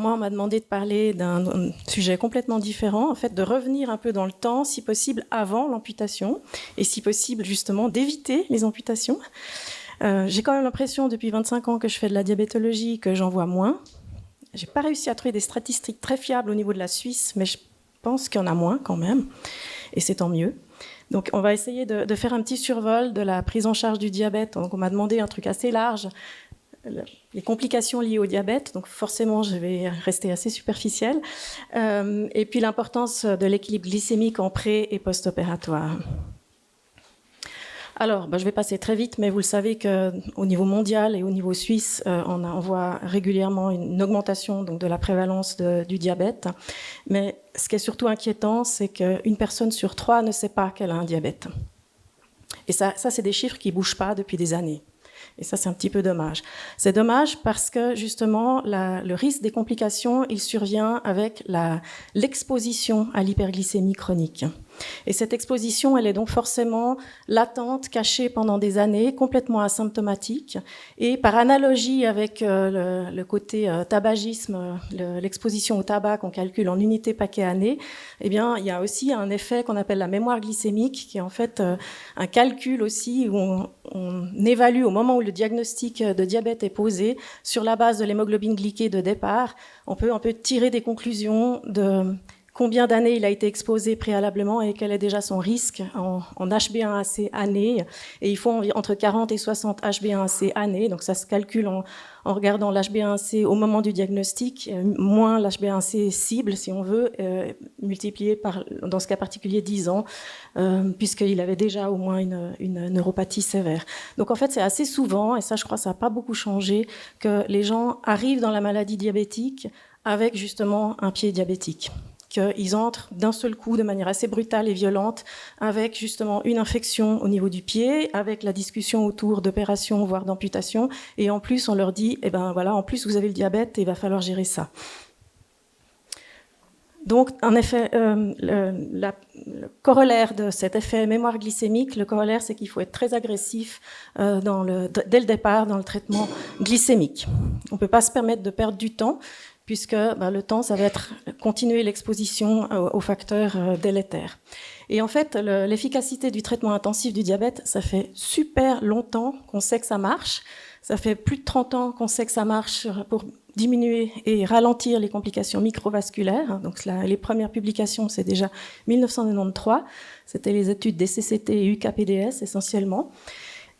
moi, on m'a demandé de parler d'un sujet complètement différent, en fait, de revenir un peu dans le temps, si possible avant l'amputation, et si possible, justement, d'éviter les amputations. J'ai quand même l'impression, depuis 25 ans que je fais de la diabétologie, que j'en vois moins. J'ai pas réussi à trouver des statistiques très fiables au niveau de la Suisse, mais je pense qu'il y en a moins quand même, et c'est tant mieux. Donc, on va essayer de faire un petit survol de la prise en charge du diabète. Donc, on m'a demandé un truc assez large, les complications liées au diabète, donc forcément je vais rester assez superficielle, et puis l'importance de l'équilibre glycémique en pré- et post-opératoire. Alors, je vais passer très vite, mais vous le savez qu'au niveau mondial et au niveau suisse, on voit régulièrement une augmentation donc, de la prévalence du diabète, mais ce qui est surtout inquiétant, c'est qu'une personne sur 3 ne sait pas qu'elle a un diabète. Et ça c'est des chiffres qui ne bougent pas depuis des années. Et ça, c'est un petit peu dommage. C'est dommage parce que, justement, le risque des complications, il survient avec l'exposition à l'hyperglycémie chronique. Et cette exposition, elle est donc forcément latente, cachée pendant des années, complètement asymptomatique. Et par analogie avec le côté tabagisme, l'exposition au tabac qu'on calcule en unités paquets année, eh bien, il y a aussi un effet qu'on appelle la mémoire glycémique, qui est en fait un calcul aussi où on évalue au moment où le diagnostic de diabète est posé, sur la base de l'hémoglobine glyquée de départ, on peut tirer des conclusions de combien d'années il a été exposé préalablement et quel est déjà son risque en HbA1c année. Et il faut entre 40 et 60 HbA1c année, donc ça se calcule en regardant l'HbA1c au moment du diagnostic, moins l'HbA1c cible, si on veut, multiplié par, dans ce cas particulier, 10 ans, puisqu'il avait déjà au moins une neuropathie sévère. Donc en fait, c'est assez souvent, et ça je crois que ça n'a pas beaucoup changé, que les gens arrivent dans la maladie diabétique avec justement un pied diabétique. Qu'ils entrent d'un seul coup de manière assez brutale et violente avec justement une infection au niveau du pied, avec la discussion autour d'opérations, voire d'amputation, et en plus on leur dit, eh ben voilà, en plus vous avez le diabète et il va falloir gérer ça. Donc, en effet, le corollaire de cet effet mémoire glycémique, le corollaire, c'est qu'il faut être très agressif dès le départ dans le traitement glycémique. On ne peut pas se permettre de perdre du temps, puisque le temps, ça va être continuer l'exposition aux facteurs délétères. Et en fait, l'efficacité du traitement intensif du diabète, ça fait super longtemps qu'on sait que ça marche. Ça fait plus de 30 ans qu'on sait que ça marche pour diminuer et ralentir les complications microvasculaires. Donc les premières publications, c'est déjà 1993. C'était les études des CCT et UKPDS essentiellement.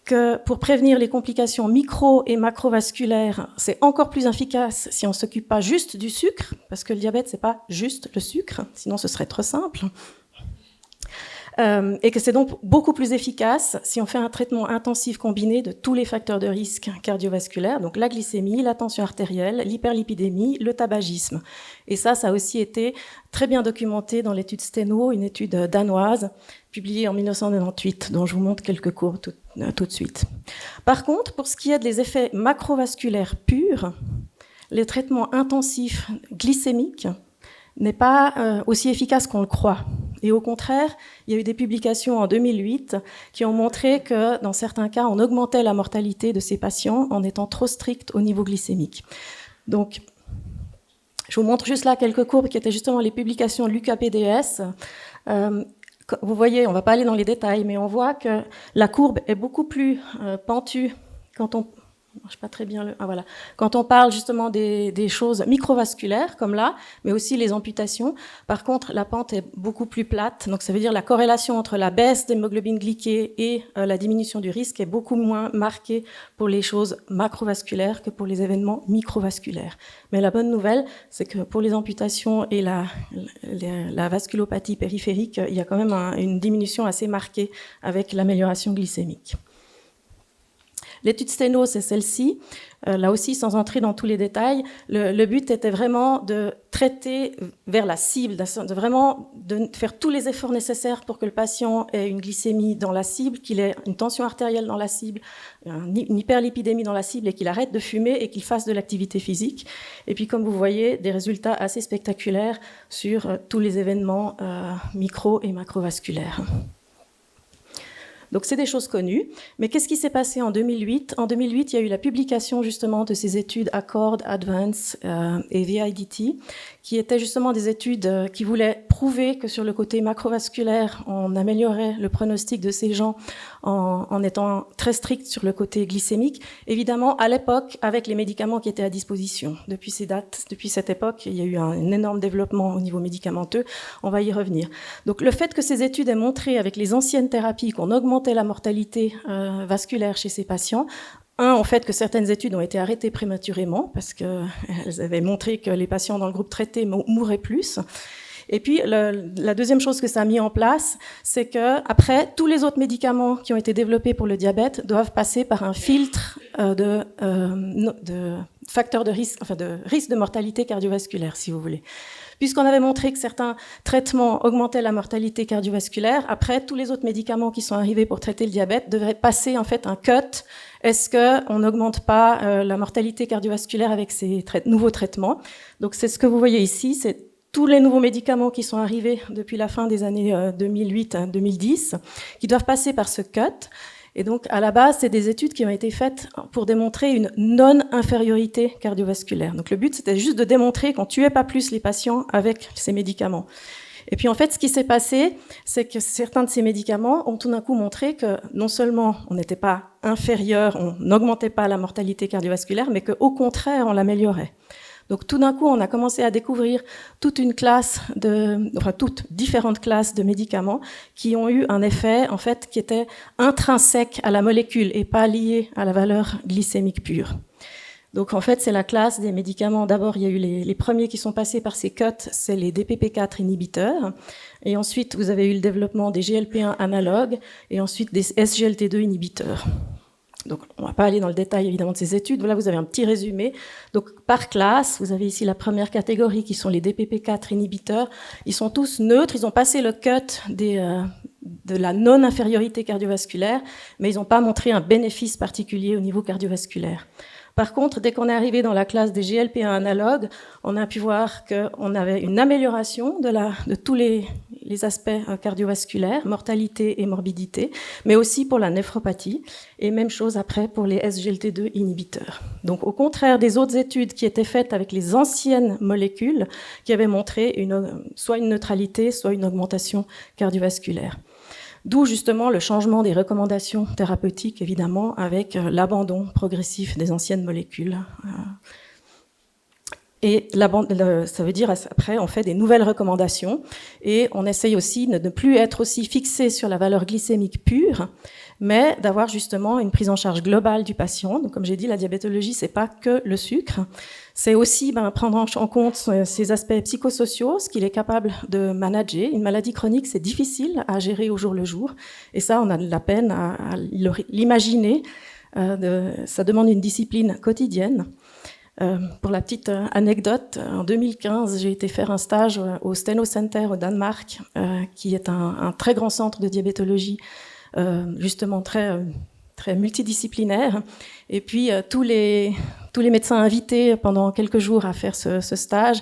Que pour prévenir les complications micro- et macrovasculaires, c'est encore plus efficace si on ne s'occupe pas juste du sucre, parce que le diabète, c'est pas juste le sucre, sinon ce serait trop simple. Et que c'est donc beaucoup plus efficace si on fait un traitement intensif combiné de tous les facteurs de risque cardiovasculaires, donc la glycémie, la tension artérielle, l'hyperlipidémie, le tabagisme. Et ça a aussi été très bien documenté dans l'étude Steno, une étude danoise, publiée en 1998, dont je vous montre quelques courbes tout de suite. Par contre, pour ce qui est des effets macrovasculaires purs, les traitements intensifs glycémiques n'est pas aussi efficace qu'on le croit. Et au contraire, il y a eu des publications en 2008 qui ont montré que, dans certains cas, on augmentait la mortalité de ces patients en étant trop strict au niveau glycémique. Donc, je vous montre juste là quelques courbes qui étaient justement les publications de l'UKPDS. Vous voyez, on ne va pas aller dans les détails, mais on voit que la courbe est beaucoup plus pentue quand on... Je sais pas très bien voilà. Quand on parle justement des choses microvasculaires, comme là, mais aussi les amputations, par contre, la pente est beaucoup plus plate. Donc, ça veut dire la corrélation entre la baisse d'hémoglobine glyquée et la diminution du risque est beaucoup moins marquée pour les choses macrovasculaires que pour les événements microvasculaires. Mais la bonne nouvelle, c'est que pour les amputations et la vasculopathie périphérique, il y a quand même une diminution assez marquée avec l'amélioration glycémique. L'étude Steno, c'est celle-ci. Là aussi, sans entrer dans tous les détails, le but était vraiment de traiter vers la cible, de faire tous les efforts nécessaires pour que le patient ait une glycémie dans la cible, qu'il ait une tension artérielle dans la cible, une hyperlipidémie dans la cible et qu'il arrête de fumer et qu'il fasse de l'activité physique. Et puis, comme vous voyez, des résultats assez spectaculaires sur tous les événements micro- et macrovasculaires. Donc c'est des choses connues. Mais qu'est-ce qui s'est passé en 2008 ? En 2008, il y a eu la publication justement de ces études ACCORD, ADVANCE et VIDT, qui étaient justement des études qui voulaient prouver que sur le côté macrovasculaire, on améliorait le pronostic de ces gens en étant très strict sur le côté glycémique. Évidemment, à l'époque, avec les médicaments qui étaient à disposition. Depuis ces dates, depuis cette époque, il y a eu un énorme développement au niveau médicamenteux. On va y revenir. Donc le fait que ces études aient montré avec les anciennes thérapies qu'on augmentait la mortalité vasculaire chez ces patients, au fait que certaines études ont été arrêtées prématurément parce qu'elles avaient montré que les patients dans le groupe traité mouraient plus. Et puis, la deuxième chose que ça a mis en place, c'est que après, tous les autres médicaments qui ont été développés pour le diabète doivent passer par un filtre de facteurs de risque, enfin de risque de mortalité cardiovasculaire, si vous voulez. Puisqu'on avait montré que certains traitements augmentaient la mortalité cardiovasculaire, après, tous les autres médicaments qui sont arrivés pour traiter le diabète devraient passer en fait un cut. Est-ce qu'on n'augmente pas la mortalité cardiovasculaire avec ces nouveaux traitements? Donc c'est ce que vous voyez ici, c'est tous les nouveaux médicaments qui sont arrivés depuis la fin des années 2008-2010, qui doivent passer par ce cut. Et donc, à la base, c'est des études qui ont été faites pour démontrer une non-infériorité cardiovasculaire. Donc, le but, c'était juste de démontrer qu'on tuait pas plus les patients avec ces médicaments. Et puis, en fait, ce qui s'est passé, c'est que certains de ces médicaments ont tout d'un coup montré que non seulement on n'était pas inférieur, on n'augmentait pas la mortalité cardiovasculaire, mais qu'au contraire, on l'améliorait. Donc tout d'un coup, on a commencé à découvrir toute différentes classes de médicaments qui ont eu un effet, en fait, qui était intrinsèque à la molécule et pas lié à la valeur glycémique pure. Donc en fait, c'est la classe des médicaments. D'abord, il y a eu les premiers qui sont passés par ces cuts, c'est les DPP4 inhibiteurs. Et ensuite, vous avez eu le développement des GLP1 analogues et ensuite des SGLT2 inhibiteurs. Donc, on ne va pas aller dans le détail, évidemment, de ces études. Voilà, vous avez un petit résumé. Donc, par classe, vous avez ici la première catégorie, qui sont les DPP4 inhibiteurs. Ils sont tous neutres. Ils ont passé le cut de la non-infériorité cardiovasculaire, mais ils n'ont pas montré un bénéfice particulier au niveau cardiovasculaire. Par contre, dès qu'on est arrivé dans la classe des GLP1 analogues, on a pu voir qu'on avait une amélioration de tous les aspects cardiovasculaires, mortalité et morbidité, mais aussi pour la néphropathie, et même chose après pour les SGLT2 inhibiteurs. Donc au contraire des autres études qui étaient faites avec les anciennes molécules, qui avaient montré soit une neutralité, soit une augmentation cardiovasculaire. D'où justement le changement des recommandations thérapeutiques, évidemment, avec l'abandon progressif des anciennes molécules. Et ça veut dire, après, on fait des nouvelles recommandations et on essaye aussi de ne plus être aussi fixé sur la valeur glycémique pure, mais d'avoir justement une prise en charge globale du patient. Donc, comme j'ai dit, la diabétologie, c'est pas que le sucre. C'est aussi prendre en compte ses aspects psychosociaux, ce qu'il est capable de manager. Une maladie chronique, c'est difficile à gérer au jour le jour. Et ça, on a de la peine à l'imaginer. Ça demande une discipline quotidienne. Pour la petite anecdote, en 2015, j'ai été faire un stage au Steno Center au Danemark, qui est un très grand centre de diabétologie, justement très multidisciplinaire. Et puis tous les médecins invités pendant quelques jours à faire ce stage,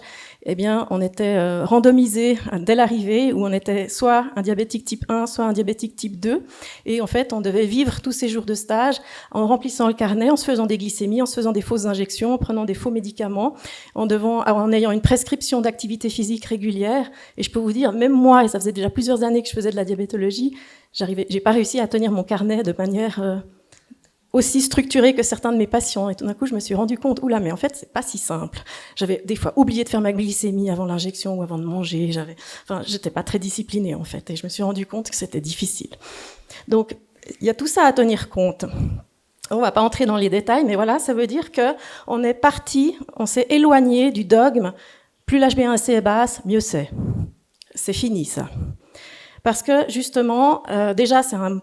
eh bien, on était randomisés dès l'arrivée, où on était soit un diabétique type 1, soit un diabétique type 2. Et en fait, on devait vivre tous ces jours de stage en remplissant le carnet, en se faisant des glycémies, en se faisant des fausses injections, en prenant des faux médicaments, en ayant une prescription d'activité physique régulière. Et je peux vous dire, même moi, et ça faisait déjà plusieurs années que je faisais de la diabétologie, j'ai pas réussi à tenir mon carnet de manière aussi structurée que certains de mes patients. Et tout d'un coup, je me suis rendu compte, oula, mais en fait, c'est pas si simple. J'avais des fois oublié de faire ma glycémie avant l'injection ou avant de manger. J'étais pas très disciplinée, en fait. Et je me suis rendu compte que c'était difficile. Donc, il y a tout ça à tenir compte. On va pas entrer dans les détails, mais voilà, ça veut dire que on s'est éloigné du dogme. Plus l'HbA1c est basse, mieux c'est. C'est fini, ça. Parce que, justement, déjà, c'est un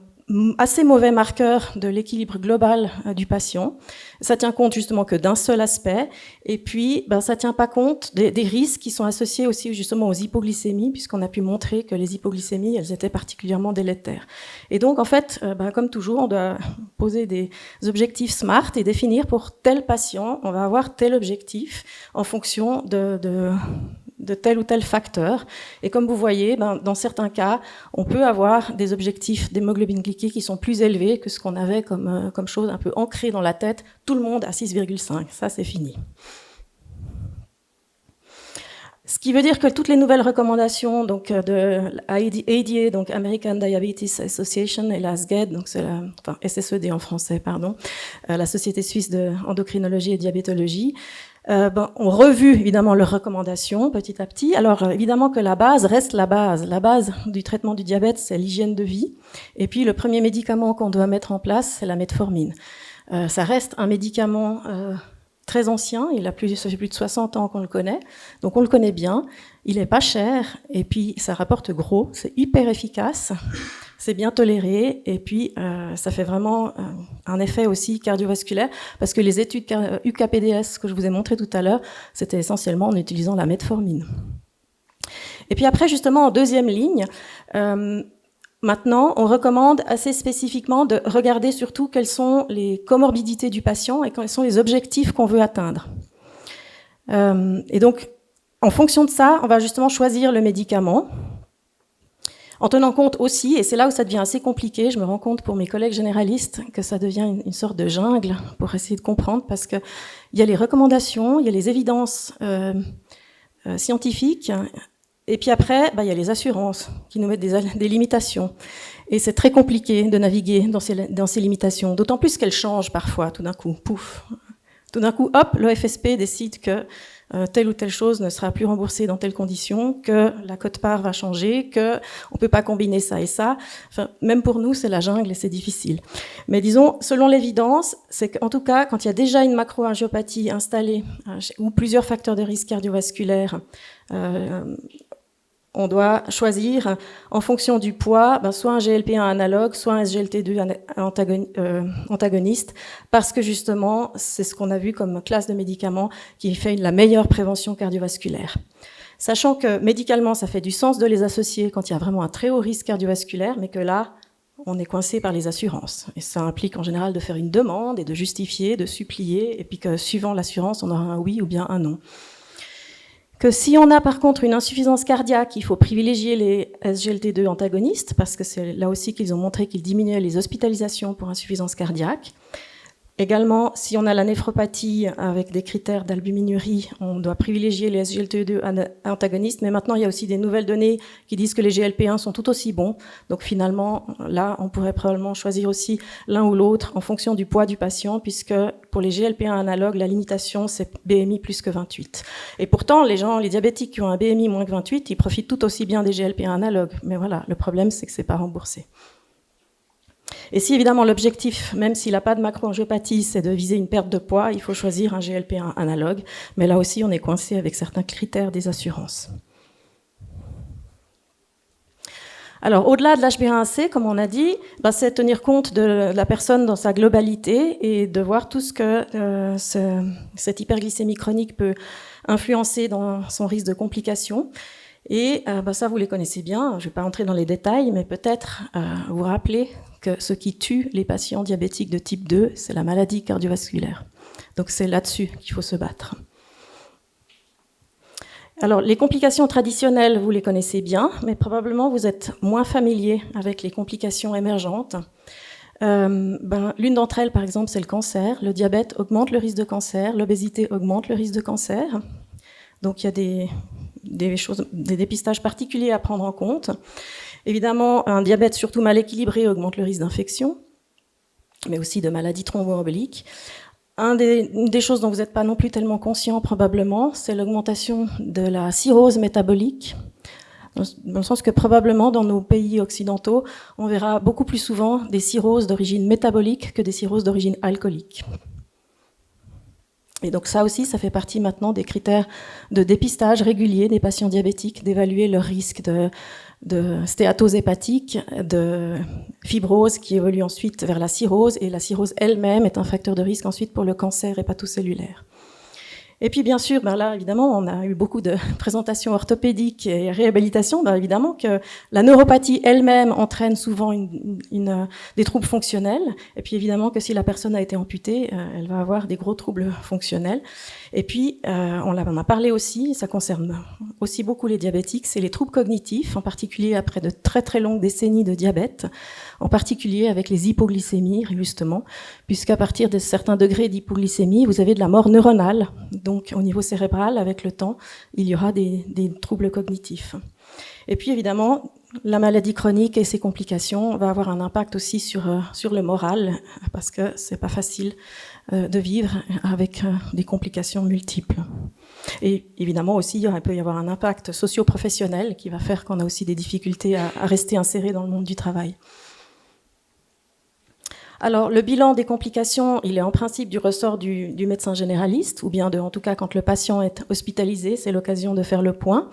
assez mauvais marqueur de l'équilibre global du patient. Ça tient compte justement que d'un seul aspect, et puis ça tient pas compte des risques qui sont associés aussi justement aux hypoglycémies, puisqu'on a pu montrer que les hypoglycémies, elles étaient particulièrement délétères. Et donc en fait, comme toujours, on doit poser des objectifs SMART et définir pour tel patient, on va avoir tel objectif en fonction de de tel ou tel facteur. Et comme vous voyez, dans certains cas, on peut avoir des objectifs d'hémoglobine glyquée qui sont plus élevés que ce qu'on avait comme chose un peu ancrée dans la tête. Tout le monde à 6,5, ça c'est fini. Ce qui veut dire que toutes les nouvelles recommandations donc, de ADA, donc American Diabetes Association, et la SGED, donc c'est SSED en français, pardon, la Société suisse d'endocrinologie et diabétologie, ont revu évidemment leurs recommandations petit à petit. Alors évidemment que la base reste la base. La base du traitement du diabète, c'est l'hygiène de vie. Et puis le premier médicament qu'on doit mettre en place, c'est la metformine. Ça reste un médicament très ancien, ça fait plus de 60 ans qu'on le connaît, donc on le connaît bien, il est pas cher, et puis ça rapporte gros, c'est hyper efficace, c'est bien toléré, et puis ça fait vraiment un effet aussi cardiovasculaire, parce que les études UKPDS que je vous ai montrées tout à l'heure, c'était essentiellement en utilisant la metformine. Et puis après, justement, en deuxième ligne, maintenant, on recommande assez spécifiquement de regarder surtout quelles sont les comorbidités du patient et quels sont les objectifs qu'on veut atteindre. Et donc, en fonction de ça, on va justement choisir le médicament, en tenant compte aussi, et c'est là où ça devient assez compliqué, je me rends compte pour mes collègues généralistes que ça devient une sorte de jungle pour essayer de comprendre, parce qu'il y a les recommandations, il y a les évidences scientifiques, et puis après, il y a les assurances qui nous mettent des limitations. Et c'est très compliqué de naviguer dans ces limitations, d'autant plus qu'elles changent parfois, tout d'un coup, pouf. Tout d'un coup, hop, l'OFSP décide que telle ou telle chose ne sera plus remboursée dans telles conditions, que la quote-part va changer, qu'on ne peut pas combiner ça et ça. Enfin, même pour nous, c'est la jungle et c'est difficile. Mais disons, selon l'évidence, c'est qu'en tout cas, quand il y a déjà une macroangiopathie installée ou plusieurs facteurs de risque cardiovasculaire, on doit choisir en fonction du poids, soit un GLP-1 analogue, soit un SGLT2 antagoniste, parce que justement, c'est ce qu'on a vu comme classe de médicaments qui fait la meilleure prévention cardiovasculaire. Sachant que médicalement, ça fait du sens de les associer quand il y a vraiment un très haut risque cardiovasculaire, mais que là, on est coincé par les assurances. Et ça implique en général de faire une demande et de justifier, de supplier, et puis que suivant l'assurance, on aura un oui ou bien un non. Que si on a par contre une insuffisance cardiaque, il faut privilégier les SGLT2 antagonistes, parce que c'est là aussi qu'ils ont montré qu'ils diminuaient les hospitalisations pour insuffisance cardiaque. Également, si on a la néphropathie avec des critères d'albuminurie, on doit privilégier les SGLT2 antagonistes, mais maintenant il y a aussi des nouvelles données qui disent que les GLP-1 sont tout aussi bons. Donc finalement, là, on pourrait probablement choisir aussi l'un ou l'autre en fonction du poids du patient, puisque pour les GLP-1 analogues, la limitation, c'est BMI plus que 28. Et pourtant, les diabétiques qui ont un BMI moins que 28, ils profitent tout aussi bien des GLP-1 analogues. Mais voilà, le problème, c'est que c'est pas remboursé. Et si évidemment l'objectif, même s'il n'a pas de macroangiopathie, c'est de viser une perte de poids, il faut choisir un GLP-1 analogue. Mais là aussi, on est coincé avec certains critères des assurances. Alors, au-delà de l'HbA1c, comme on a dit, c'est tenir compte de la personne dans sa globalité et de voir tout ce que cette hyperglycémie chronique peut influencer dans son risque de complications. Et ça, vous les connaissez bien, je ne vais pas entrer dans les détails, mais peut-être vous rappeler que ce qui tue les patients diabétiques de type 2, c'est la maladie cardiovasculaire. Donc c'est là-dessus qu'il faut se battre. Alors, les complications traditionnelles, vous les connaissez bien, mais probablement vous êtes moins familier avec les complications émergentes. L'une d'entre elles, par exemple, c'est le cancer. Le diabète augmente le risque de cancer, l'obésité augmente le risque de cancer. Donc il y a des dépistages particuliers à prendre en compte. Évidemment, un diabète surtout mal équilibré augmente le risque d'infection, mais aussi de maladies thromboemboliques. Une des choses dont vous n'êtes pas non plus tellement conscient probablement, c'est l'augmentation de la cirrhose métabolique, dans le sens que probablement dans nos pays occidentaux, on verra beaucoup plus souvent des cirrhoses d'origine métabolique que des cirrhoses d'origine alcoolique. Et donc ça aussi, ça fait partie maintenant des critères de dépistage régulier des patients diabétiques, d'évaluer leur risque de stéatose hépatique, de fibrose qui évolue ensuite vers la cirrhose, et la cirrhose elle-même est un facteur de risque ensuite pour le cancer hépatocellulaire. Et puis bien sûr, là évidemment, on a eu beaucoup de présentations orthopédiques et réhabilitation, évidemment que la neuropathie elle-même entraîne souvent des troubles fonctionnels, et puis évidemment que si la personne a été amputée, elle va avoir des gros troubles fonctionnels. Et puis, on en a parlé aussi, ça concerne aussi beaucoup les diabétiques, c'est les troubles cognitifs, en particulier après de très très longues décennies de diabète, en particulier avec les hypoglycémies, justement, puisqu'à partir de certains degrés d'hypoglycémie, vous avez de la mort neuronale. Donc, au niveau cérébral, avec le temps, il y aura des troubles cognitifs. Et puis, évidemment, la maladie chronique et ses complications va avoir un impact aussi sur le moral, parce que c'est pas facile de vivre avec des complications multiples. Et évidemment aussi, il peut y avoir un impact socio-professionnel qui va faire qu'on a aussi des difficultés à rester inséré dans le monde du travail. Alors, le bilan des complications, il est en principe du ressort du médecin généraliste, ou bien en tout cas, quand le patient est hospitalisé, c'est l'occasion de faire le point.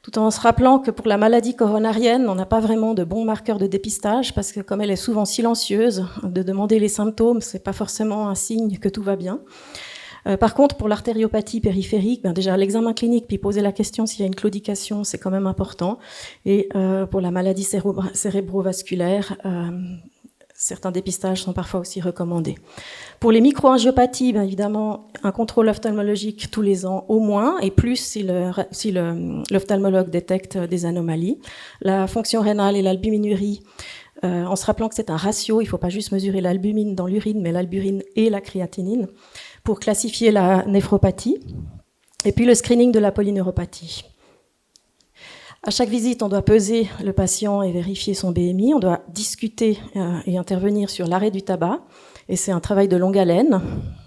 Tout en se rappelant que pour la maladie coronarienne, on n'a pas vraiment de bons marqueurs de dépistage, parce que comme elle est souvent silencieuse, de demander les symptômes, c'est pas forcément un signe que tout va bien. Par contre, pour l'artériopathie périphérique, déjà l'examen clinique, puis poser la question s'il y a une claudication, c'est quand même important. Et pour la maladie cérébrovasculaire, certains dépistages sont parfois aussi recommandés. Pour les microangiopathies, bien évidemment, un contrôle ophtalmologique tous les ans au moins, et plus si l'ophtalmologue détecte des anomalies. La fonction rénale et l'albuminurie, en se rappelant que c'est un ratio, il ne faut pas juste mesurer l'albumine dans l'urine, mais l'alburine et la créatinine, pour classifier la néphropathie. Et puis le screening de la polyneuropathie. À chaque visite, on doit peser le patient et vérifier son BMI. On doit discuter et intervenir sur l'arrêt du tabac. Et c'est un travail de longue haleine.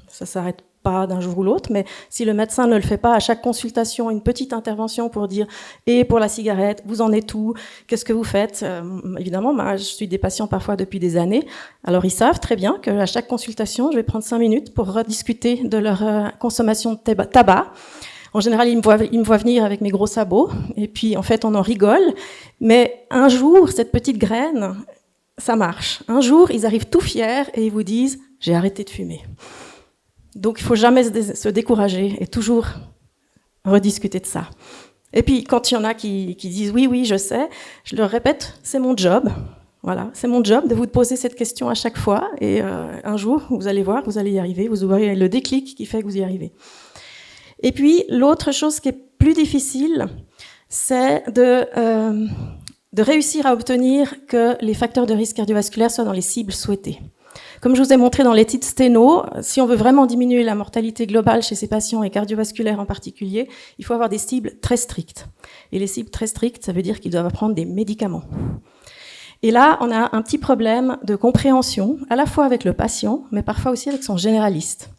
Ça ne s'arrête pas d'un jour ou l'autre. Mais si le médecin ne le fait pas, à chaque consultation, une petite intervention pour dire « Et pour la cigarette, vous en êtes où? Qu'est-ce que vous faites ?» Évidemment, moi, je suis des patients parfois depuis des années. Alors, ils savent très bien qu'à chaque consultation, je vais prendre 5 minutes pour rediscuter de leur consommation de tabac. En général, ils me voient venir avec mes gros sabots, et puis en fait, on en rigole. Mais un jour, cette petite graine, ça marche. Un jour, ils arrivent tout fiers et ils vous disent « j'ai arrêté de fumer ». Donc, il faut jamais se décourager et toujours rediscuter de ça. Et puis, quand il y en a qui disent « oui, je sais », je leur répète « c'est mon job ». Voilà, c'est mon job de vous poser cette question à chaque fois, et un jour, vous allez voir, vous allez y arriver, vous aurez le déclic qui fait que vous y arrivez. Et puis, l'autre chose qui est plus difficile, c'est de réussir à obtenir que les facteurs de risque cardiovasculaire soient dans les cibles souhaitées. Comme je vous ai montré dans l'étude Steno, si on veut vraiment diminuer la mortalité globale chez ces patients et cardiovasculaires en particulier, il faut avoir des cibles très strictes. Et les cibles très strictes, ça veut dire qu'ils doivent prendre des médicaments. Et là, on a un petit problème de compréhension, à la fois avec le patient, mais parfois aussi avec son généraliste.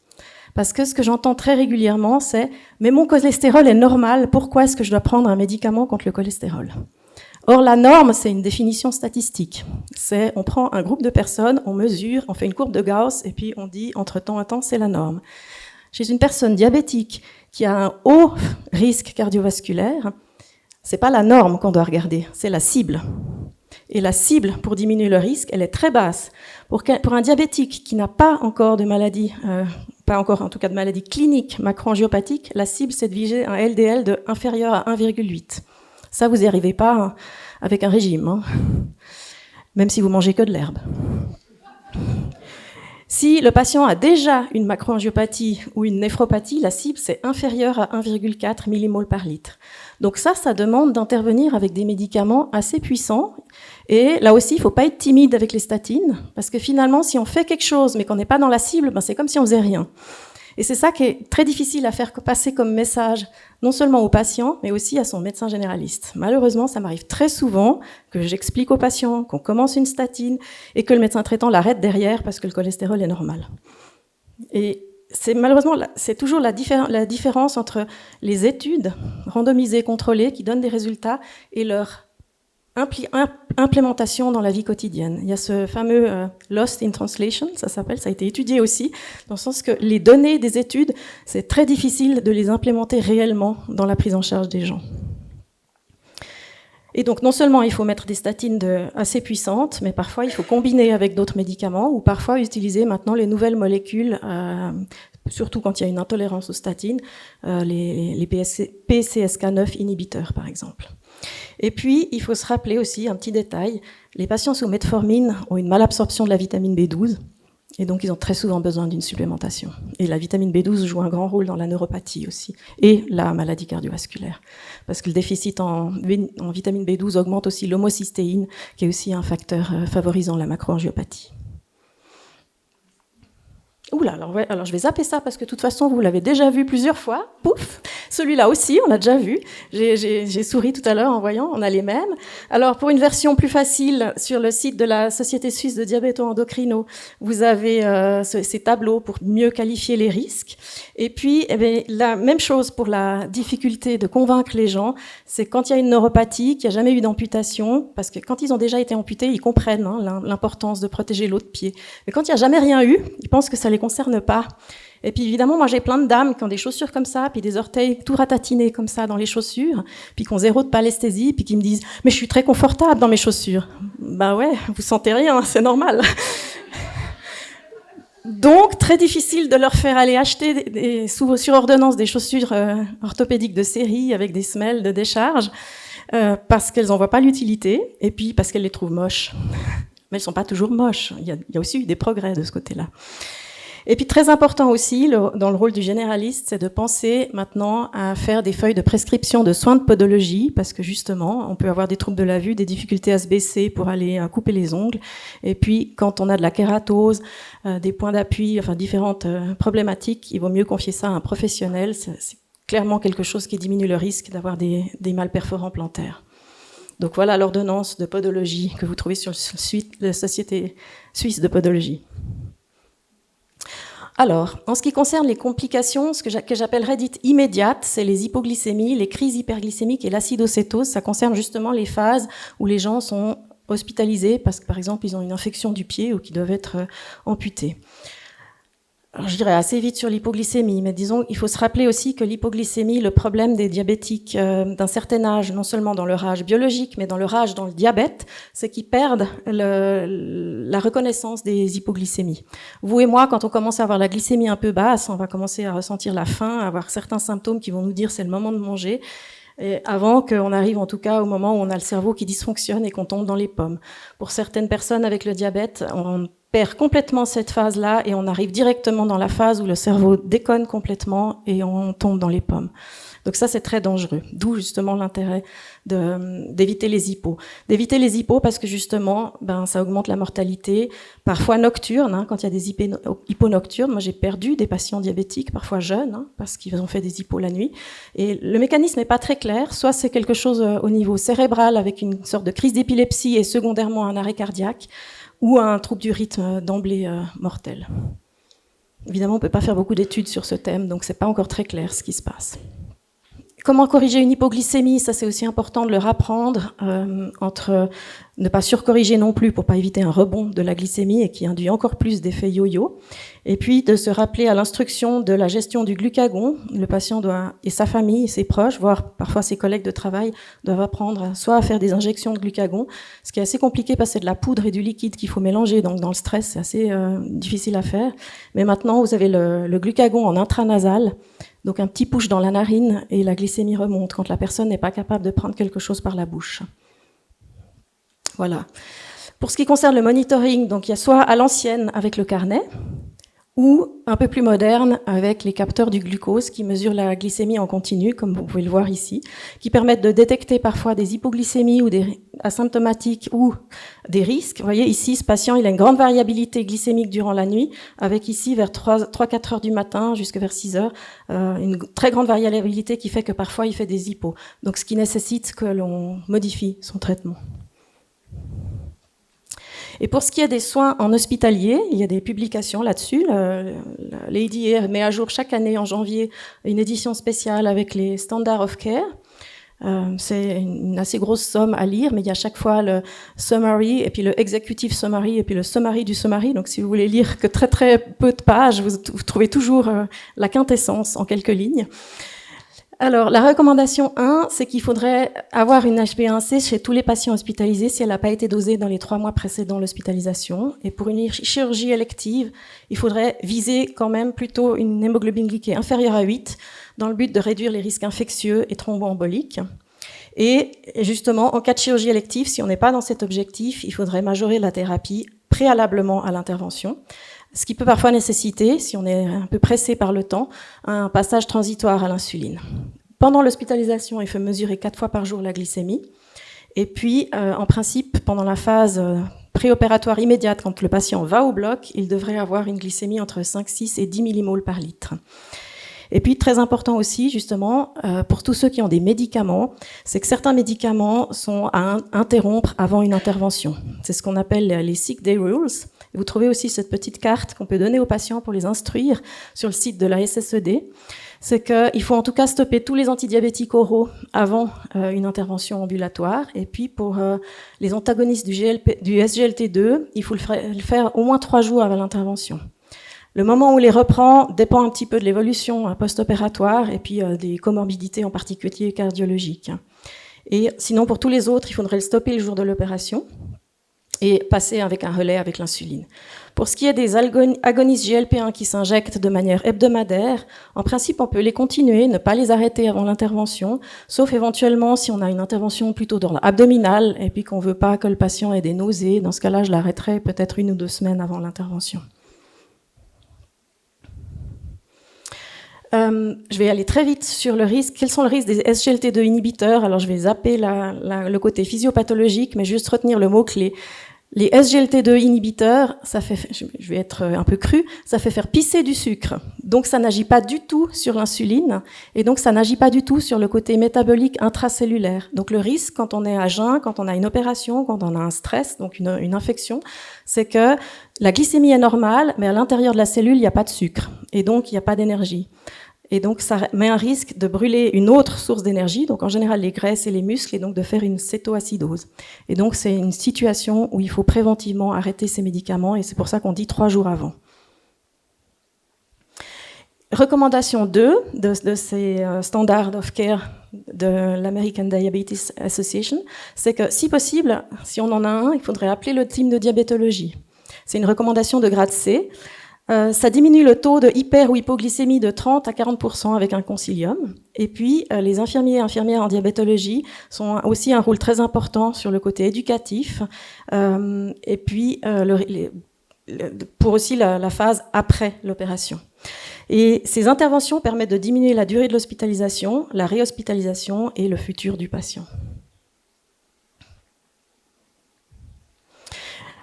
Parce que ce que j'entends très régulièrement, c'est « mais mon cholestérol est normal, pourquoi est-ce que je dois prendre un médicament contre le cholestérol ?» Or, la norme, c'est une définition statistique. C'est on prend un groupe de personnes, on mesure, on fait une courbe de Gauss, et puis on dit entre temps et temps, c'est la norme. Chez une personne diabétique qui a un haut risque cardiovasculaire, c'est pas la norme qu'on doit regarder, c'est la cible. Et la cible pour diminuer le risque, elle est très basse. Pour un diabétique qui n'a pas encore de maladie, pas encore en tout cas de maladie clinique macroangiopathique, la cible c'est de viser un LDL de inférieur à 1,8. Ça, vous n'y arrivez pas avec un régime, hein, même si vous mangez que de l'herbe. Si le patient a déjà une macroangiopathie ou une néphropathie, la cible c'est inférieur à 1,4 millimoles par litre. Donc ça demande d'intervenir avec des médicaments assez puissants. Et là aussi, il ne faut pas être timide avec les statines, parce que finalement, si on fait quelque chose mais qu'on n'est pas dans la cible, c'est comme si on faisait rien. Et c'est ça qui est très difficile à faire passer comme message, non seulement au patient, mais aussi à son médecin généraliste. Malheureusement, ça m'arrive très souvent que j'explique au patient qu'on commence une statine et que le médecin traitant l'arrête derrière parce que le cholestérol est normal. Et malheureusement, c'est toujours la différence entre les études randomisées, contrôlées, qui donnent des résultats, et leur implémentation dans la vie quotidienne. Il y a ce fameux lost in translation, ça a été étudié aussi, dans le sens que les données des études, c'est très difficile de les implémenter réellement dans la prise en charge des gens. Et donc, non seulement il faut mettre des statines assez puissantes, mais parfois il faut combiner avec d'autres médicaments, ou parfois utiliser maintenant les nouvelles molécules, surtout quand il y a une intolérance aux statines, les PCSK9 inhibiteurs, par exemple. Et puis, il faut se rappeler aussi un petit détail, les patients sous metformine ont une malabsorption de la vitamine B12, Et donc, ils ont très souvent besoin d'une supplémentation. Et la vitamine B12 joue un grand rôle dans la neuropathie aussi, et la maladie cardiovasculaire. Parce que le déficit en vitamine B12 augmente aussi l'homocystéine, qui est aussi un facteur favorisant la macroangiopathie. Oula, alors je vais zapper ça parce que de toute façon, vous l'avez déjà vu plusieurs fois. Pouf, celui-là aussi, on l'a déjà vu. J'ai souri tout à l'heure en voyant, on a les mêmes. Alors, pour une version plus facile, sur le site de la Société suisse de diabéto-endocrino, vous avez ces tableaux pour mieux qualifier les risques. Et puis, la même chose pour la difficulté de convaincre les gens, c'est quand il y a une neuropathie, qu'il n'y a jamais eu d'amputation, parce que quand ils ont déjà été amputés, ils comprennent l'importance de protéger l'autre pied. Mais quand il n'y a jamais rien eu, ils pensent que ça les concerne pas. Et puis évidemment, moi j'ai plein de dames qui ont des chaussures comme ça, puis des orteils tout ratatinés comme ça dans les chaussures, puis qui ont zéro de palesthésie, puis qui me disent « mais je suis très confortable dans mes chaussures ». Ben ouais, vous sentez rien, c'est normal. Donc, très difficile de leur faire aller acheter sur ordonnance des chaussures orthopédiques de série avec des semelles de décharge, parce qu'elles n'en voient pas l'utilité, et puis parce qu'elles les trouvent moches. Mais elles ne sont pas toujours moches, il y a aussi eu des progrès de ce côté-là. Et puis très important aussi, dans le rôle du généraliste, c'est de penser maintenant à faire des feuilles de prescription de soins de podologie, parce que justement, on peut avoir des troubles de la vue, des difficultés à se baisser pour aller couper les ongles. Et puis, quand on a de la kératose, des points d'appui, enfin différentes problématiques, il vaut mieux confier ça à un professionnel. C'est clairement quelque chose qui diminue le risque d'avoir des malperforants plantaires. Donc voilà l'ordonnance de podologie que vous trouvez sur le site de la Société suisse de podologie. Alors, en ce qui concerne les complications, ce que j'appellerais dites immédiates, c'est les hypoglycémies, les crises hyperglycémiques et l'acidocétose. Ça concerne justement les phases où les gens sont hospitalisés parce que, par exemple, ils ont une infection du pied ou qu'ils doivent être amputés. Alors, je dirais assez vite sur l'hypoglycémie, mais disons, il faut se rappeler aussi que l'hypoglycémie, le problème des diabétiques d'un certain âge, non seulement dans leur âge biologique, mais dans leur âge dans le diabète, c'est qu'ils perdent la reconnaissance des hypoglycémies. Vous et moi, quand on commence à avoir la glycémie un peu basse, on va commencer à ressentir la faim, à avoir certains symptômes qui vont nous dire c'est le moment de manger, et avant qu'on arrive en tout cas au moment où on a le cerveau qui dysfonctionne et qu'on tombe dans les pommes. Pour certaines personnes avec le diabète, on perd complètement cette phase-là et on arrive directement dans la phase où le cerveau déconne complètement et on tombe dans les pommes. Donc ça, c'est très dangereux. D'où justement l'intérêt d'éviter les hypos. D'éviter les hypos parce que justement, ça augmente la mortalité, parfois nocturne, quand il y a des hypos nocturnes. Moi, j'ai perdu des patients diabétiques, parfois jeunes, parce qu'ils ont fait des hypos la nuit. Et le mécanisme n'est pas très clair. Soit c'est quelque chose au niveau cérébral avec une sorte de crise d'épilepsie et secondairement un arrêt cardiaque, ou un trouble du rythme d'emblée mortel. Évidemment, on ne peut pas faire beaucoup d'études sur ce thème, donc c'est pas encore très clair ce qui se passe. Comment corriger une hypoglycémie? Ça, c'est aussi important de le rapprendre, entre ne pas surcorriger non plus pour pas éviter un rebond de la glycémie et qui induit encore plus d'effets yo-yo. Et puis, de se rappeler à l'instruction de la gestion du glucagon. Le patient doit, et sa famille, ses proches, voire parfois ses collègues de travail, doivent apprendre soit à faire des injections de glucagon, ce qui est assez compliqué parce que c'est de la poudre et du liquide qu'il faut mélanger, donc dans le stress, c'est assez difficile à faire. Mais maintenant, vous avez le glucagon en intranasal, donc un petit push dans la narine et la glycémie remonte quand la personne n'est pas capable de prendre quelque chose par la bouche. Voilà. Pour ce qui concerne le monitoring, donc il y a soit à l'ancienne avec le carnet, ou un peu plus moderne avec les capteurs du glucose qui mesurent la glycémie en continu, comme vous pouvez le voir ici, qui permettent de détecter parfois des hypoglycémies ou des asymptomatiques ou des risques. Vous voyez ici, ce patient, il a une grande variabilité glycémique durant la nuit, avec ici vers 3-4 heures du matin jusqu'à vers 6 heures, une très grande variabilité qui fait que parfois il fait des hypos. Donc ce qui nécessite que l'on modifie son traitement. Et pour ce qui est des soins en hospitalier, il y a des publications là-dessus. L'ADA met à jour chaque année en janvier une édition spéciale avec les Standards of Care. C'est une assez grosse somme à lire, mais il y a chaque fois le summary, et puis le executive summary, et puis le summary du summary. Donc si vous voulez lire que très très peu de pages, vous trouvez toujours la quintessence en quelques lignes. Alors, la recommandation 1, c'est qu'il faudrait avoir une HbA1c chez tous les patients hospitalisés si elle n'a pas été dosée dans les 3 mois précédant l'hospitalisation. Et pour une chirurgie élective, il faudrait viser quand même plutôt une hémoglobine glyquée inférieure à 8 dans le but de réduire les risques infectieux et thromboemboliques. Et justement, en cas de chirurgie élective, si on n'est pas dans cet objectif, il faudrait majorer la thérapie préalablement à l'intervention, ce qui peut parfois nécessiter, si on est un peu pressé par le temps, un passage transitoire à l'insuline. Pendant l'hospitalisation, il faut mesurer 4 fois par jour la glycémie. Et puis, en principe, pendant la phase préopératoire immédiate, quand le patient va au bloc, il devrait avoir une glycémie entre 5, 6 et 10 millimoles par litre. Et puis, très important aussi, justement, pour tous ceux qui ont des médicaments, c'est que certains médicaments sont à interrompre avant une intervention. C'est ce qu'on appelle les sick day rules. Vous trouvez aussi cette petite carte qu'on peut donner aux patients pour les instruire sur le site de la SSED. C'est qu'il faut en tout cas stopper tous les antidiabétiques oraux avant une intervention ambulatoire. Et puis pour les antagonistes du SGLT2, il faut le faire au moins 3 jours avant l'intervention. Le moment où les reprend dépend un petit peu de l'évolution post-opératoire et puis des comorbidités en particulier cardiologiques. Et sinon, pour tous les autres, il faudrait le stopper le jour de l'opération et passer avec un relais avec l'insuline. Pour ce qui est des agonistes GLP-1 qui s'injectent de manière hebdomadaire, en principe, on peut les continuer, ne pas les arrêter avant l'intervention, sauf éventuellement si on a une intervention plutôt d'ordre abdominal et puis qu'on ne veut pas que le patient ait des nausées. Dans ce cas-là, je l'arrêterai peut-être 1 ou 2 semaines avant l'intervention. Je vais aller très vite sur le risque. Quels sont les risques des SGLT2 inhibiteurs? Alors, je vais zapper le côté physiopathologique, mais juste retenir le mot-clé. Les SGLT2 inhibiteurs, ça fait, je vais être un peu cru, ça fait faire pisser du sucre. Donc, ça n'agit pas du tout sur l'insuline, et donc ça n'agit pas du tout sur le côté métabolique intracellulaire. Donc, le risque, quand on est à jeun, quand on a une opération, quand on a un stress, donc une infection, c'est que la glycémie est normale, mais à l'intérieur de la cellule, il n'y a pas de sucre, et donc il n'y a pas d'énergie. Et donc, ça met un risque de brûler une autre source d'énergie, donc en général les graisses et les muscles, et donc de faire une cétoacidose. Et donc, c'est une situation où il faut préventivement arrêter ces médicaments, et c'est pour ça qu'on dit 3 jours avant. Recommandation 2 de ces standards of care de l'American Diabetes Association, c'est que, si possible, si on en a un, il faudrait appeler le team de diabétologie. C'est une recommandation de grade C. Ça diminue le taux de hyper ou hypoglycémie de 30 à 40% avec un concilium. Et puis, les infirmiers et infirmières en diabétologie ont aussi un rôle très important sur le côté éducatif. Et puis, pour aussi la phase après l'opération. Et ces interventions permettent de diminuer la durée de l'hospitalisation, la réhospitalisation et le futur du patient.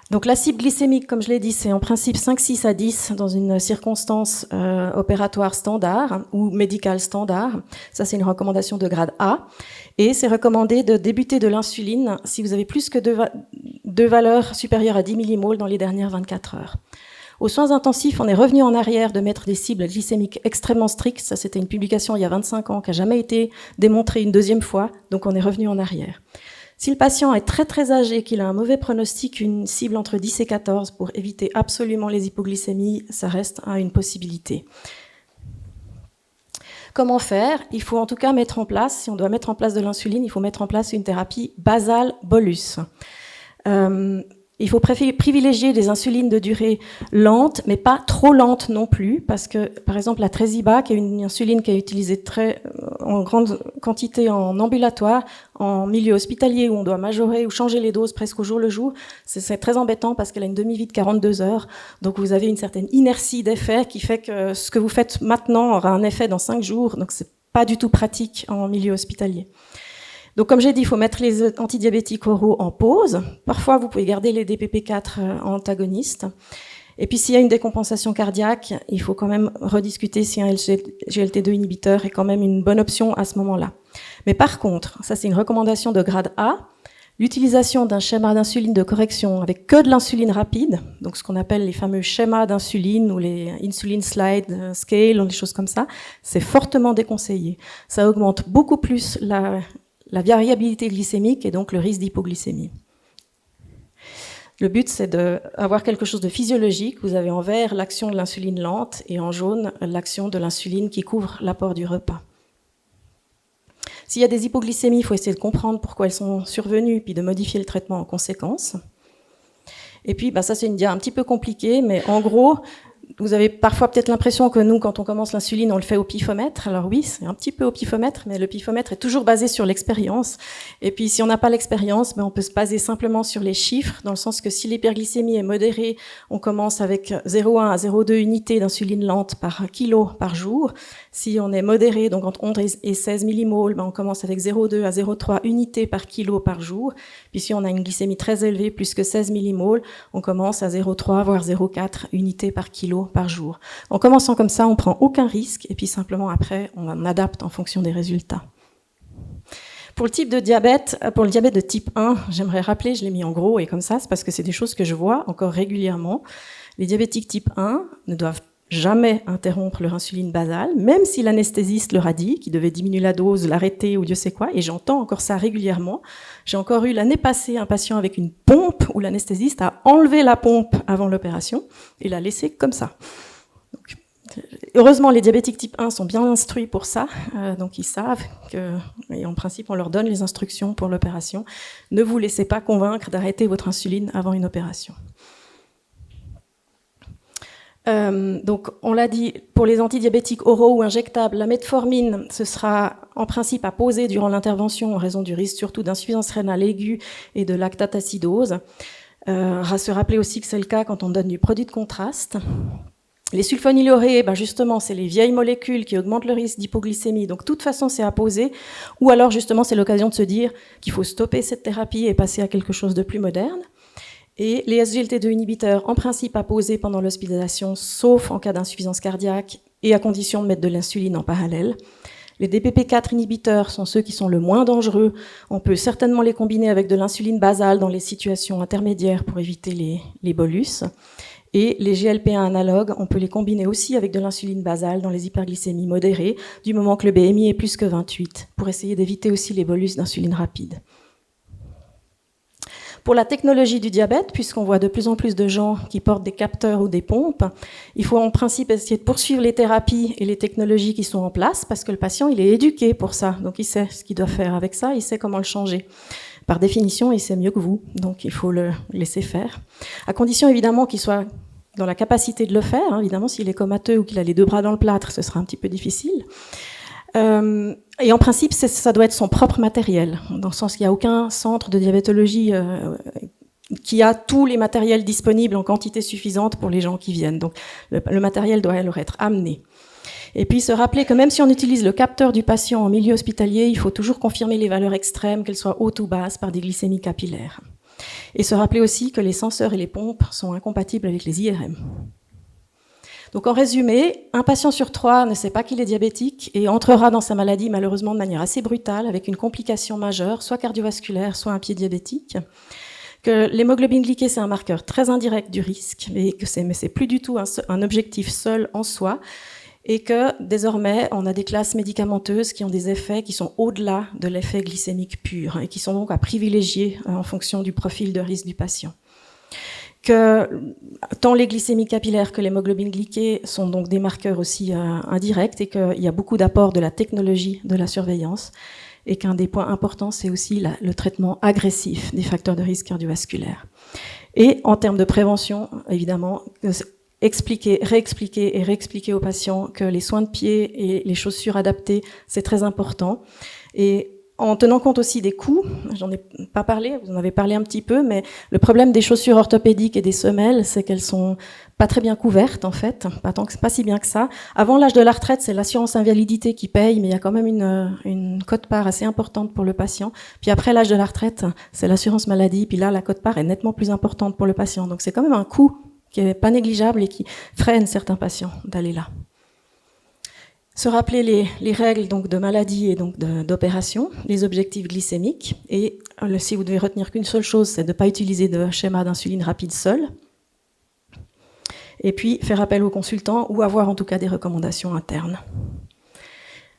Donc la cible glycémique, comme je l'ai dit, c'est en principe 5, 6 à 10 dans une circonstance opératoire standard ou médicale standard. Ça, c'est une recommandation de grade A. Et c'est recommandé de débuter de l'insuline si vous avez plus que deux valeurs supérieures à 10 millimoles dans les dernières 24 heures. Aux soins intensifs, on est revenu en arrière de mettre des cibles glycémiques extrêmement strictes. Ça, c'était une publication il y a 25 ans qui n'a jamais été démontrée une deuxième fois. Donc on est revenu en arrière. Si le patient est très très âgé, qu'il a un mauvais pronostic, une cible entre 10 et 14 pour éviter absolument les hypoglycémies, ça reste une possibilité. Comment faire? Il faut en tout cas mettre en place, si on doit mettre en place de l'insuline, il faut mettre en place une thérapie basale bolus. Il faut privilégier des insulines de durée lente, mais pas trop lente non plus, parce que, par exemple, la Tresiba, qui est une insuline qui est utilisée en grande quantité en ambulatoire, en milieu hospitalier où on doit majorer ou changer les doses presque au jour le jour, c'est très embêtant parce qu'elle a une demi-vie de 42 heures. Donc vous avez une certaine inertie d'effet qui fait que ce que vous faites maintenant aura un effet dans 5 jours. Donc c'est pas du tout pratique en milieu hospitalier. Donc, comme j'ai dit, il faut mettre les antidiabétiques oraux en pause. Parfois, vous pouvez garder les DPP4 antagonistes. Et puis, s'il y a une décompensation cardiaque, il faut quand même rediscuter si un SGLT2 inhibiteur est quand même une bonne option à ce moment-là. Mais par contre, ça c'est une recommandation de grade A, l'utilisation d'un schéma d'insuline de correction avec que de l'insuline rapide, donc ce qu'on appelle les fameux schémas d'insuline ou les insulin slide scale ou des choses comme ça, c'est fortement déconseillé. Ça augmente beaucoup plus la variabilité glycémique et donc le risque d'hypoglycémie. Le but, c'est d'avoir quelque chose de physiologique. Vous avez en vert l'action de l'insuline lente et en jaune l'action de l'insuline qui couvre l'apport du repas. S'il y a des hypoglycémies, il faut essayer de comprendre pourquoi elles sont survenues puis de modifier le traitement en conséquence. Et puis, ça c'est une dia un petit peu compliquée, mais en gros, Vous avez parfois peut-être l'impression que nous, quand on commence l'insuline, on le fait au pifomètre. Alors oui, c'est un petit peu au pifomètre, mais le pifomètre est toujours basé sur l'expérience. Et puis si on n'a pas l'expérience, on peut se baser simplement sur les chiffres, dans le sens que si l'hyperglycémie est modérée, on commence avec 0,1 à 0,2 unités d'insuline lente par kilo par jour. Si on est modéré, donc entre 11 et 16 millimoles, on commence avec 0,2 à 0,3 unités par kilo par jour. Puis si on a une glycémie très élevée, plus que 16 millimoles, on commence à 0,3 voire 0,4 unités par kilo par jour. En commençant comme ça, on prend aucun risque et puis simplement après, on adapte en fonction des résultats. Pour le type de diabète, pour le diabète de type 1, j'aimerais rappeler, je l'ai mis en gros et comme ça, c'est parce que c'est des choses que je vois encore régulièrement. Les diabétiques type 1 ne doivent jamais interrompre leur insuline basale, même si l'anesthésiste leur a dit qu'il devait diminuer la dose, l'arrêter ou Dieu sait quoi, et j'entends encore ça régulièrement. J'ai encore eu l'année passée un patient avec une pompe où l'anesthésiste a enlevé la pompe avant l'opération et l'a laissé comme ça. Donc, heureusement, les diabétiques type 1 sont bien instruits pour ça, donc ils savent que, et en principe, on leur donne les instructions pour l'opération. Ne vous laissez pas convaincre d'arrêter votre insuline avant une opération. Donc, on l'a dit, pour les antidiabétiques oraux ou injectables, la metformine, ce sera en principe à poser durant l'intervention en raison du risque surtout d'insuffisance rénale aiguë et de lactate acidose. À se rappeler aussi que c'est le cas quand on donne du produit de contraste. Les sulfonylurées, justement, c'est les vieilles molécules qui augmentent le risque d'hypoglycémie. Donc, de toute façon, c'est à poser. Ou alors, justement, c'est l'occasion de se dire qu'il faut stopper cette thérapie et passer à quelque chose de plus moderne. Et les SGLT2 inhibiteurs, en principe, à poser pendant l'hospitalisation, sauf en cas d'insuffisance cardiaque et à condition de mettre de l'insuline en parallèle. Les DPP4 inhibiteurs sont ceux qui sont le moins dangereux. On peut certainement les combiner avec de l'insuline basale dans les situations intermédiaires pour éviter les bolus. Et les GLP1 analogues, on peut les combiner aussi avec de l'insuline basale dans les hyperglycémies modérées, du moment que le BMI est plus que 28, pour essayer d'éviter aussi les bolus d'insuline rapide. Pour la technologie du diabète, puisqu'on voit de plus en plus de gens qui portent des capteurs ou des pompes, il faut en principe essayer de poursuivre les thérapies et les technologies qui sont en place, parce que le patient, il est éduqué pour ça. Donc, il sait ce qu'il doit faire avec ça, il sait comment le changer. Par définition, il sait mieux que vous, donc il faut le laisser faire. À condition, évidemment, qu'il soit dans la capacité de le faire. Évidemment, s'il est comateux ou qu'il a les deux bras dans le plâtre, ce sera un petit peu difficile. Et en principe, ça doit être son propre matériel, dans le sens qu'il n'y a aucun centre de diabétologie qui a tous les matériels disponibles en quantité suffisante pour les gens qui viennent. Donc le matériel doit leur être amené. Et puis se rappeler que même si on utilise le capteur du patient en milieu hospitalier, il faut toujours confirmer les valeurs extrêmes, qu'elles soient hautes ou basses, par des glycémies capillaires. Et se rappeler aussi que les senseurs et les pompes sont incompatibles avec les IRM. Donc en résumé, un patient sur 3 ne sait pas qu'il est diabétique et entrera dans sa maladie malheureusement de manière assez brutale avec une complication majeure, soit cardiovasculaire, soit un pied diabétique. Que l'hémoglobine glyquée, c'est un marqueur très indirect du risque, mais c'est plus du tout un objectif seul en soi, et que désormais, on a des classes médicamenteuses qui ont des effets qui sont au-delà de l'effet glycémique pur et qui sont donc à privilégier en fonction du profil de risque du patient. Que tant les glycémies capillaires que l'hémoglobine glyquée sont donc des marqueurs aussi indirects et qu'il y a beaucoup d'apports de la technologie de la surveillance et qu'un des points importants, c'est aussi le traitement agressif des facteurs de risque cardiovasculaire. Et en termes de prévention, évidemment, expliquer, réexpliquer et réexpliquer aux patients que les soins de pied et les chaussures adaptées, c'est très important. Et en tenant compte aussi des coûts, j'en ai pas parlé, vous en avez parlé un petit peu, mais le problème des chaussures orthopédiques et des semelles, c'est qu'elles sont pas très bien couvertes, en fait, pas si bien que ça. Avant l'âge de la retraite, c'est l'assurance invalidité qui paye, mais il y a quand même une quote-part assez importante pour le patient. Puis après l'âge de la retraite, c'est l'assurance maladie, puis là, la quote-part est nettement plus importante pour le patient. Donc c'est quand même un coût qui est pas négligeable et qui freine certains patients d'aller là. Se rappeler les règles donc de maladie et donc d'opération, les objectifs glycémiques, et si vous devez retenir qu'une seule chose, c'est de ne pas utiliser de schéma d'insuline rapide seul, et puis faire appel aux consultants ou avoir en tout cas des recommandations internes.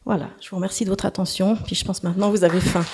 Voilà, je vous remercie de votre attention, puis je pense maintenant vous avez faim.